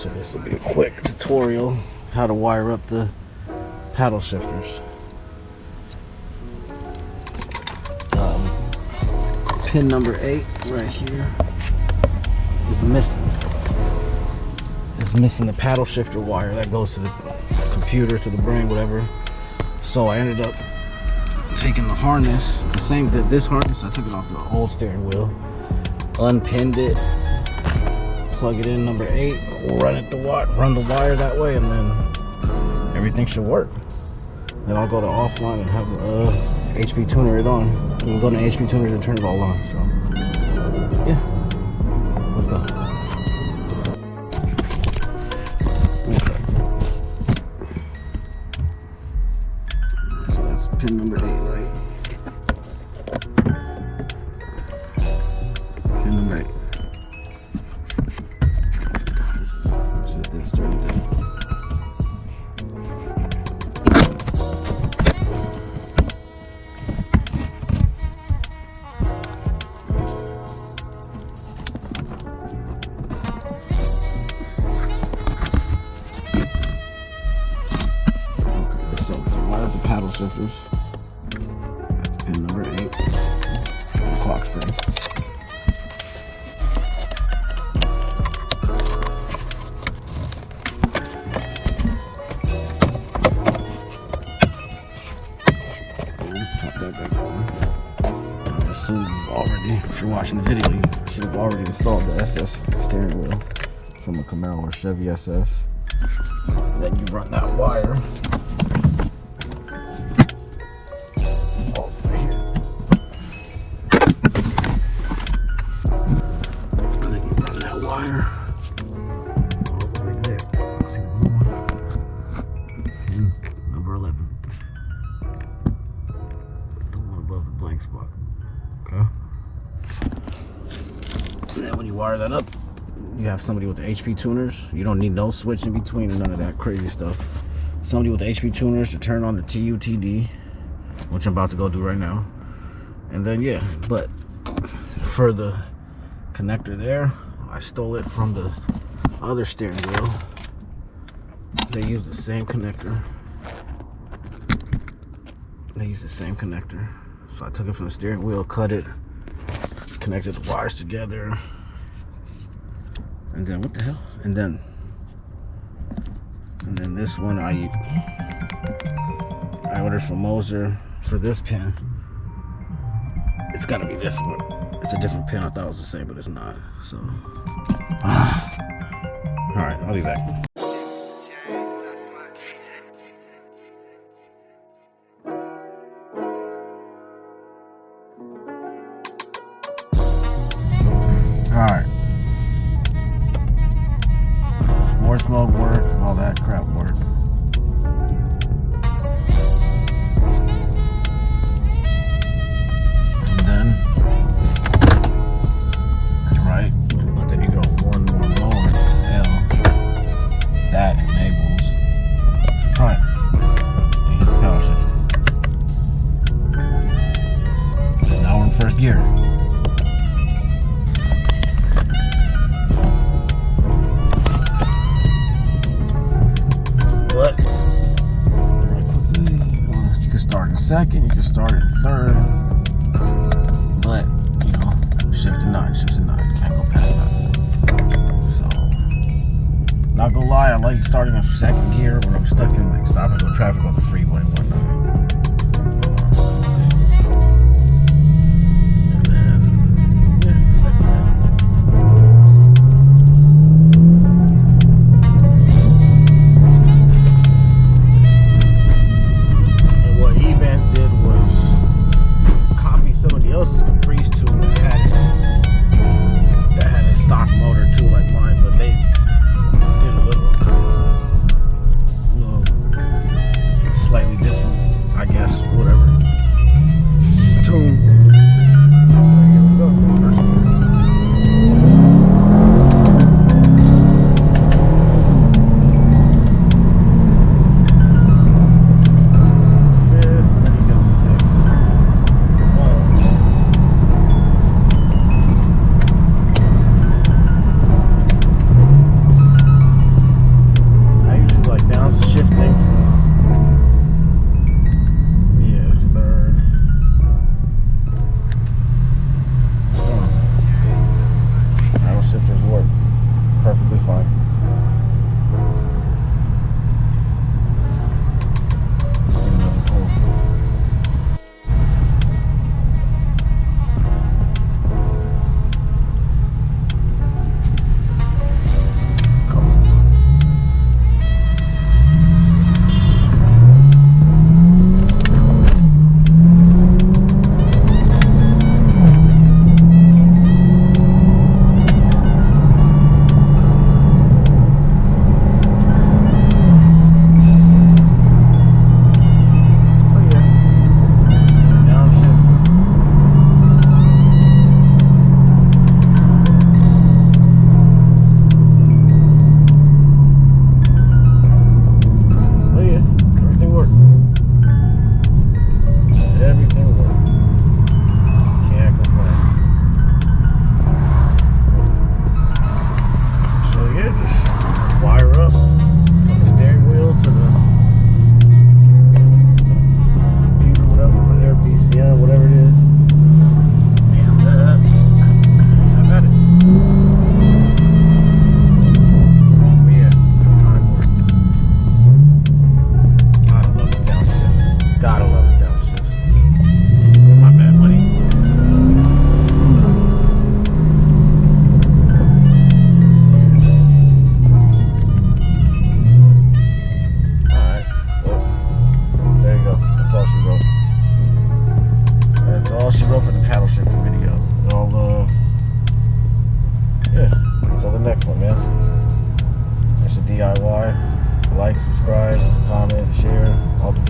So this will be a quick tutorial how to wire up the paddle shifters. Pin number 8 right here is missing. It's missing the paddle shifter wire that goes to the computer, to the brain, whatever. So I ended up taking the harness, this harness, I took it off the old steering wheel, unpinned it, plug it in number 8, run the wire that way, and then everything should work. Then I'll go to offline and have HP tuner it on. We'll go to HP tuner to turn it all on. So yeah, let's go. So that's pin number 8, right? Pin number 8. Paddle shifters. That's pin number 8. The clock spring. Pop that back on. I assume you've already, if you're watching the video, you should have already installed the SS steering wheel from a Camaro or Chevy SS. Then you run that wire. And then when you wire that up, you have somebody with the HP tuners. You don't need no switch in between or none of that crazy stuff. Somebody with the HP tuners to turn on the TUTD, which I'm about to go do right now. And then yeah, but for the connector there, I stole it from the other steering wheel. They use the same connector. So I took it from the steering wheel, cut it, connected the wires together, and then what the hell? And then this one I ordered from Moser for this pin. It's got to be this one. It's a different pin. I thought it was the same, but it's not. So, all right, I'll be back. Alright. Sports mode work, all that crap work. And then, right, but then you go one more lower to L. That enables. Alright. You hit the power shift. Now we're in first gear. Second, you can start in third, but you know, shift to 9, you can't go past that. So, not gonna lie, I like starting in second gear when I'm stuck in like stop and go traffic on the freeway and whatnot. And then, yeah, second gear. Else's Caprice too that had a stock motor too like mine, but they did a little slightly different, I guess. man. That's a DIY. Like, subscribe, comment, share, all the